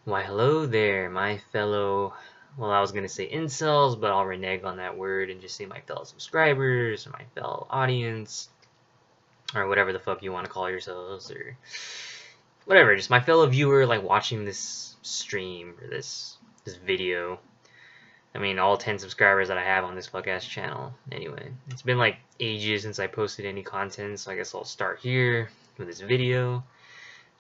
Why, hello there, my fellow, well, I was gonna say incels, but I'll renege on that word and just say my fellow subscribers, or my fellow audience, or whatever the fuck you want to call yourselves, or whatever, just my fellow viewer, like, watching this stream, or this video. I mean, all 10 subscribers that I have on this fuck-ass channel. Anyway, it's been, like, ages since I posted any content, so I guess I'll start here with this video.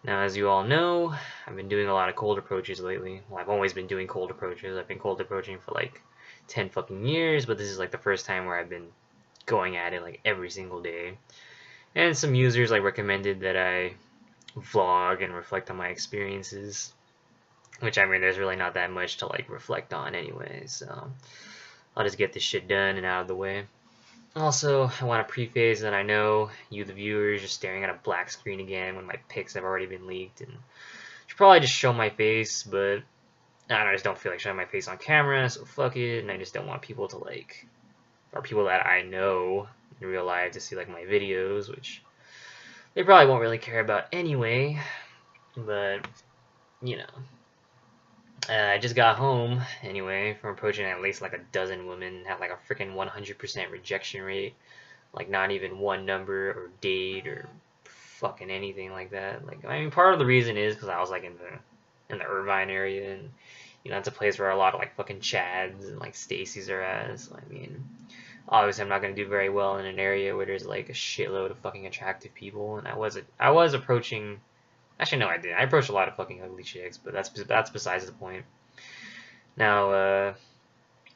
Now, as you all know, I've been doing a lot of cold approaches lately. Well, I've always been doing cold approaches. I've been cold approaching for like 10 fucking years, but this is like the first time where I've been going at it like every single day. And some users like recommended that I vlog and reflect on my experiences, which I mean, there's really not that much to like reflect on anyway, so I'll just get this shit done and out of the way. Also, I want to preface that I know you, the viewers, are staring at a black screen again when my pics have already been leaked, and I should probably just show my face, but I don't know, I just don't feel like showing my face on camera, so fuck it, and I just don't want people to like, or people that I know in real life to see like my videos, which they probably won't really care about anyway, but, you know. I just got home, anyway, from approaching at least like a dozen women, had like a freaking 100% rejection rate, like not even one number or date or fucking anything like that. Like, I mean, part of the reason is because I was like in the Irvine area, and you know, it's a place where a lot of like fucking Chads and like Stacy's are at. So I mean, obviously I'm not gonna do very well in an area where there's like a shitload of fucking attractive people, and I was approaching. Actually, no, I didn't. I approached a lot of fucking ugly chicks, but that's besides the point. Now,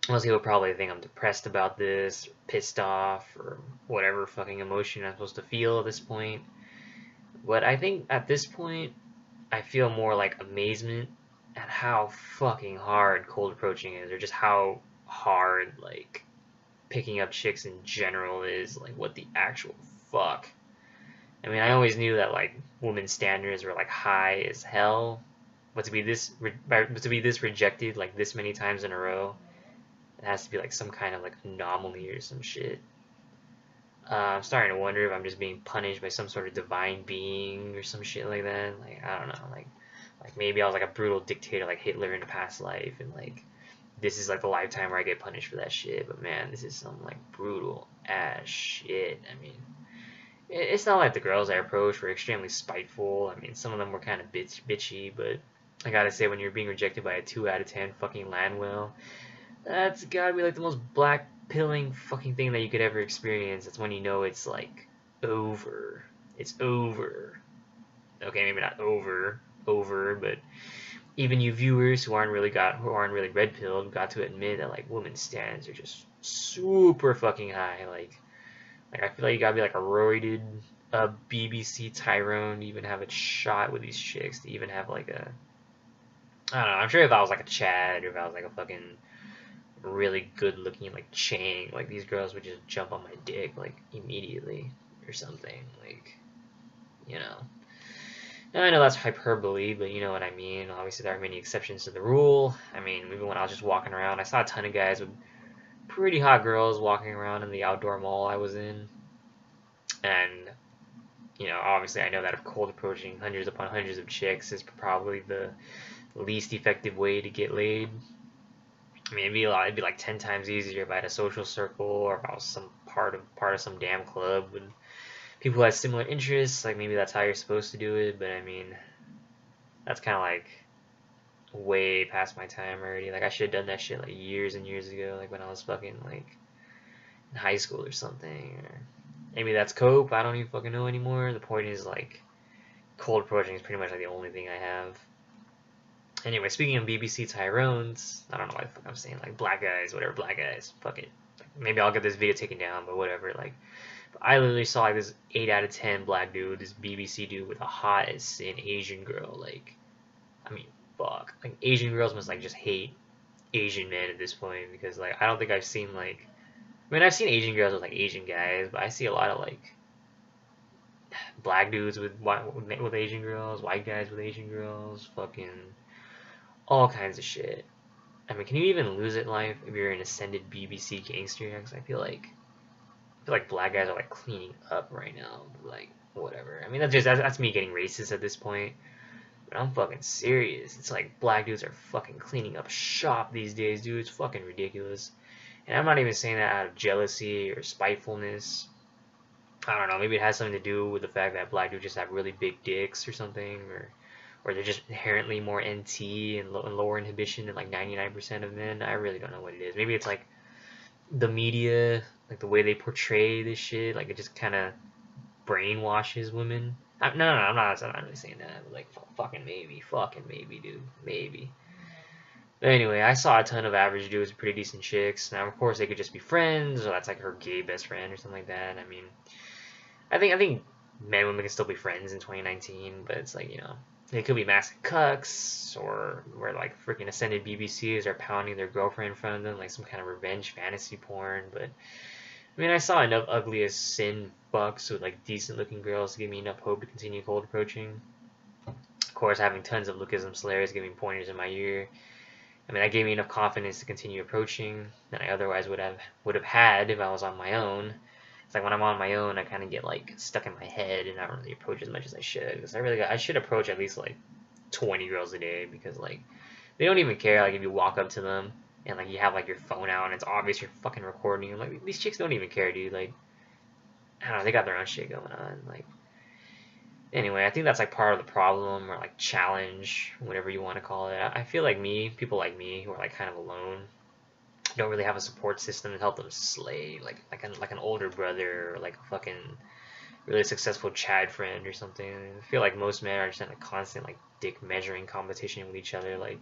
most people probably think I'm depressed about this, or pissed off, or whatever fucking emotion I'm supposed to feel at this point. But I think at this point, I feel more like amazement at how fucking hard cold approaching is, or just how hard, like, picking up chicks in general is, like, what the actual fuck. I mean, I always knew that like women's standards were like high as hell, but to be this rejected like this many times in a row, it has to be like some kind of like anomaly or some shit. I'm starting to wonder if I'm just being punished by some sort of divine being or some shit like that. Like, I don't know, like maybe I was like a brutal dictator like Hitler in a past life, and like this is like the lifetime where I get punished for that shit. But man, this is some like brutal ass shit. I mean, it's not like the girls I approached were extremely spiteful. I mean, some of them were kind of bitchy, but I gotta say, when you're being rejected by a 2 out of 10 fucking Landwell, that's gotta be like the most black-pilling fucking thing that you could ever experience. That's when you know it's like over. It's over. Okay, maybe not over, but even you viewers who aren't really red-pilled got to admit that like women's standards are just super fucking high. Like I feel like you gotta be like a roided BBC Tyrone to even have a shot with these chicks, to even have like a, I don't know, I'm sure if I was like a Chad, or if I was like a fucking really good looking like Chang, like these girls would just jump on my dick like immediately or something, like, you know. And I know that's hyperbole, but you know what I mean. Obviously there are many exceptions to the rule. I mean, even when I was just walking around, I saw a ton of guys with pretty hot girls walking around in the outdoor mall I was in, and you know, obviously I know that if cold approaching hundreds upon hundreds of chicks is probably the least effective way to get laid. I mean, it'd be like 10 times easier if I had a social circle, or if I was some part of some damn club with people who had similar interests. Like, maybe that's how you're supposed to do it, but I mean, that's kind of like way past my time already. Like, I should have done that shit like years and years ago, like when I was fucking like in high school or something. Or maybe that's cope, I don't even fucking know anymore. The point is, like, cold approaching is pretty much like the only thing I have. Anyway, speaking of BBC Tyrones, I don't know why the fuck I'm saying like black guys, whatever, black guys, fuck it. Like, maybe I'll get this video taken down, but whatever. Like, I literally saw like this 8 out of 10 black dude, this BBC dude with a hot as sin Asian girl. Like, I mean, fuck. Like, Asian girls must like just hate Asian men at this point, because like I don't think I've seen like, I mean, I've seen Asian girls with like Asian guys, but I see a lot of like black dudes with Asian girls, white guys with Asian girls, fucking all kinds of shit. I mean, can you even lose it in life if you're an ascended BBC gangster? Because I feel like black guys are like cleaning up right now. Like, whatever. I mean, that's me getting racist at this point. But I'm fucking serious. It's like black dudes are fucking cleaning up shop these days, dude. It's fucking ridiculous. And I'm not even saying that out of jealousy or spitefulness. I don't know, maybe it has something to do with the fact that black dudes just have really big dicks or something, or they're just inherently more NT and lower inhibition than like 99% of men. I really don't know what it is. Maybe it's like the media, like the way they portray this shit, like it just kind of brainwashes women. No, I'm not really saying that. But like, fucking maybe, dude, maybe. But anyway, I saw a ton of average dudes with pretty decent chicks. Now, of course, they could just be friends, or that's like her gay best friend or something like that. I mean, I think men and women can still be friends in 2019, but it's like, you know, they could be massive cucks, or where like freaking ascended BBCs are pounding their girlfriend in front of them, like some kind of revenge fantasy porn. But I mean, I saw enough ugly as sin fucks with like decent looking girls to give me enough hope to continue cold approaching. Of course, having tons of lookism slayers giving pointers in my ear, I mean, that gave me enough confidence to continue approaching than I otherwise would have had if I was on my own. It's like when I'm on my own, I kind of get like stuck in my head and I don't really approach as much as I should. Because I should approach at least like 20 girls a day, because like they don't even care like if you walk up to them and like you have like your phone out and it's obvious you're fucking recording. And like these chicks don't even care, dude. Like, I don't know, they got their own shit going on. Like, anyway, I think that's like part of the problem, or like challenge, whatever you want to call it. I feel like people like me who are like kind of alone, don't really have a support system to help them slay, like an older brother, or like a fucking really successful Chad friend or something. I feel like most men are just in a constant like dick measuring competition with each other. Like,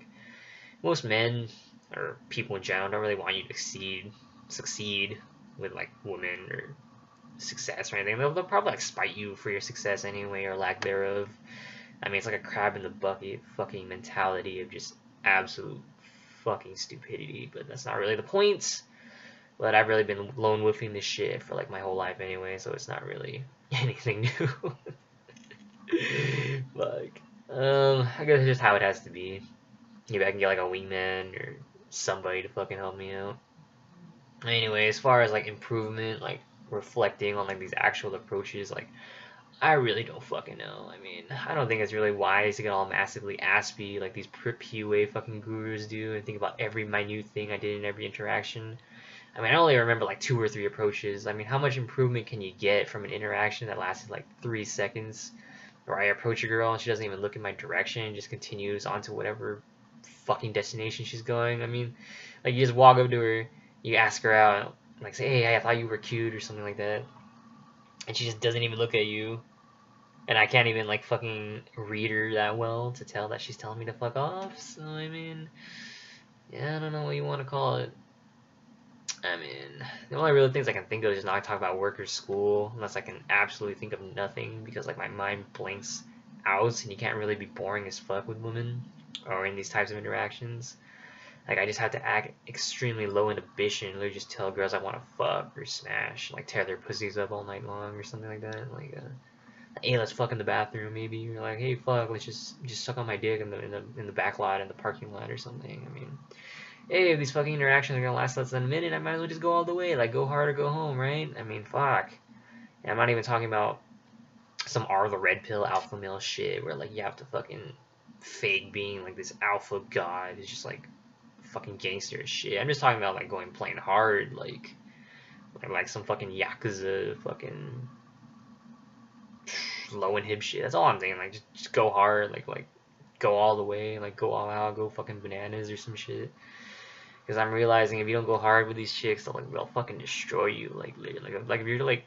most men or people in general don't really want you to succeed with like women or success or anything. They'll probably like spite you for your success anyway, or lack thereof. I mean, it's like a crab in the bucket fucking mentality of just absolute fucking stupidity, but that's not really the point. But I've really been lone wolfing this shit for like my whole life anyway, so it's not really anything new. Like, I guess it's just how it has to be. Maybe I can get like a wingman or somebody to fucking help me out. Anyway, as far as like improvement, like reflecting on like these actual approaches, like I really don't fucking know. I mean, I don't think it's really wise to get all massively aspy like these PUA fucking gurus do and think about every minute thing I did in every interaction. I mean, I only remember like 2 or 3 approaches. I mean, how much improvement can you get from an interaction that lasted like 3 seconds? Where I approach a girl and she doesn't even look in my direction and just continues on to whatever fucking destination she's going. I mean, like you just walk up to her, you ask her out, like say, hey, I thought you were cute or something like that. And she just doesn't even look at you. And I can't even like fucking read her that well to tell that she's telling me to fuck off. So I mean, yeah, I don't know what you want to call it. I mean, the only real things I can think of is just not talk about work or school, unless I can absolutely think of nothing, because like my mind blanks out and you can't really be boring as fuck with women or in these types of interactions. Like, I just have to act extremely low inhibition, literally just tell girls I want to fuck or smash, like tear their pussies up all night long or something like that. Like, hey, let's fuck in the bathroom, maybe. Or like, hey, fuck, let's just suck on my dick in the back lot, in the parking lot or something. I mean, hey, if these fucking interactions are gonna last less than a minute, I might as well just go all the way. Like, go hard or go home, right? I mean, fuck. And I'm not even talking about some the red pill alpha male shit where like you have to fucking fake being like this alpha god. It's just like fucking gangster shit. I'm just talking about like going plain hard, like some fucking yakuza fucking low inhib shit. That's all I'm saying. Like just go hard, like go all the way, like go all out, go fucking bananas or some shit. Because I'm realizing if you don't go hard with these chicks, they'll fucking destroy you. Like if you're like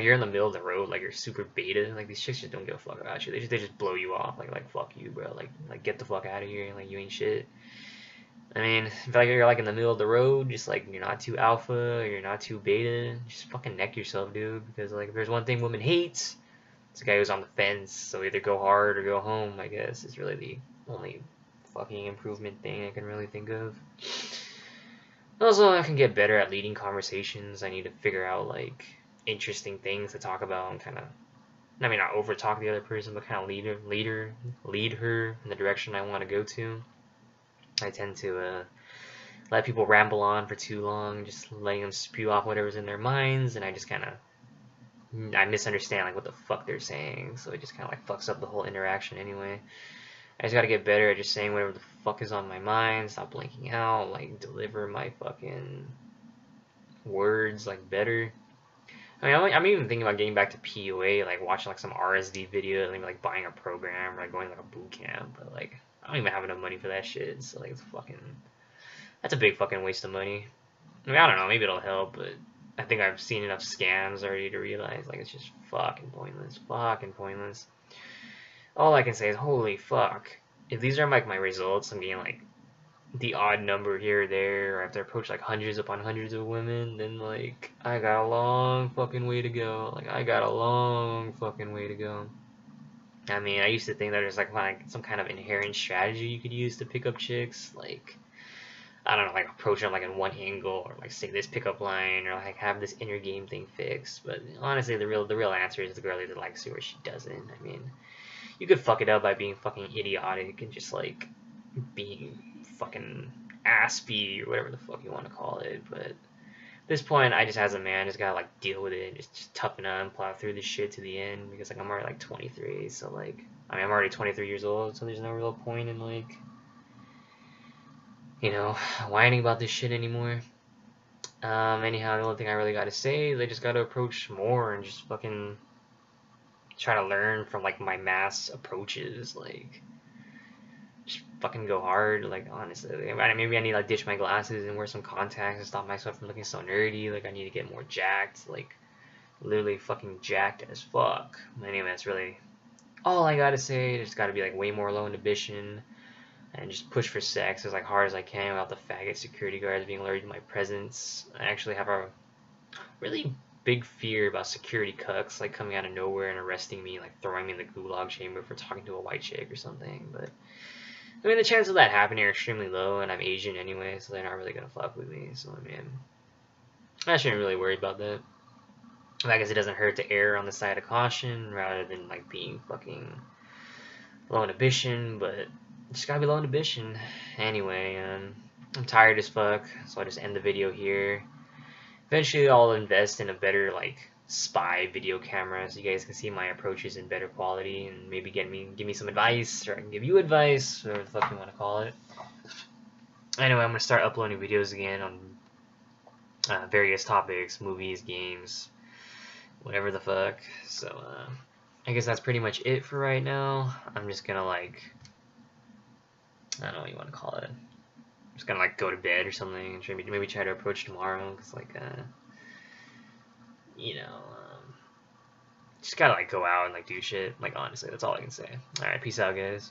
you're in the middle of the road, like you're super beta, like these chicks just don't give a fuck about you. They just blow you off, like fuck you, bro. Like get the fuck out of here, like you ain't shit. I mean, if like you're like in the middle of the road, just like you're not too alpha, or you're not too beta, just fucking neck yourself, dude. Because like if there's one thing women hate, it's a guy who's on the fence. So either go hard or go home, I guess, is really the only fucking improvement thing I can really think of. Also, I can get better at leading conversations. I need to figure out like interesting things to talk about and kind of, I mean, not over talk the other person, but kind of lead her in the direction I want to go to. I tend to let people ramble on for too long, just letting them spew off whatever's in their minds, and I just kind of, I misunderstand like what the fuck they're saying, so it just kind of like fucks up the whole interaction anyway. I just gotta get better at just saying whatever the fuck is on my mind, stop blanking out, like deliver my fucking words like better. I mean, I'm even thinking about getting back to PUA, like watching like some RSD video, and maybe like buying a program or like going like a boot camp. But like, I don't even have enough money for that shit. So like, that's a big fucking waste of money. I mean, I don't know, maybe it'll help, but I think I've seen enough scams already to realize like it's just fucking pointless, fucking pointless. All I can say is, holy fuck. If these are like my results, I'm getting like the odd number here or there, or if they approach like hundreds upon hundreds of women, then like I got a long fucking way to go. Like I got a long fucking way to go. I mean, I used to think that there's like some kind of inherent strategy you could use to pick up chicks, like I don't know, like approach them like in one angle, or like say this pickup line, or like have this inner game thing fixed. But honestly, the real answer is the girl either likes you or she doesn't. I mean, you could fuck it up by being fucking idiotic and just like being fucking aspy or whatever the fuck you want to call it. But at this point, I just as a man just gotta like deal with it and just toughen up and plow through this shit to the end, because like I'm already like 23, so like I mean I'm already 23 years old, so there's no real point in like, you know, whining about this shit anymore. Anyhow, the only thing I really gotta say is I just gotta approach more and just fucking try to learn from like my mass approaches, like just fucking go hard. Like honestly, maybe I need to like ditch my glasses and wear some contacts and stop myself from looking so nerdy. Like I need to get more jacked, like literally fucking jacked as fuck. Anyway, that's really all I gotta say. Just gotta be like way more low inhibition and just push for sex as like hard as I can without the faggot security guards being allergic to my presence. I actually have a really big fear about security cucks like coming out of nowhere and arresting me, like throwing me in the gulag chamber for talking to a white chick or something. But I mean, the chances of that happening are extremely low, and I'm Asian anyway, so they're not really gonna fuck with me. So I mean, I shouldn't really worry about that. I guess it doesn't hurt to err on the side of caution rather than like being fucking low inhibition, but just gotta be low inhibition. Anyway, I'm tired as fuck, so I'll just end the video here. Eventually I'll invest in a better like spy video camera so you guys can see my approaches in better quality and maybe give me some advice, or I can give you advice, whatever the fuck you want to call it. Anyway, I'm gonna start uploading videos again on various topics, movies, games, whatever the fuck. So I guess that's pretty much it for right now. I'm just gonna like, I don't know what you want to call it. I'm just gonna like go to bed or something, and maybe try to approach tomorrow, cause like you know, just gotta like go out and like do shit. Like honestly, that's all I can say. All right, peace out, guys.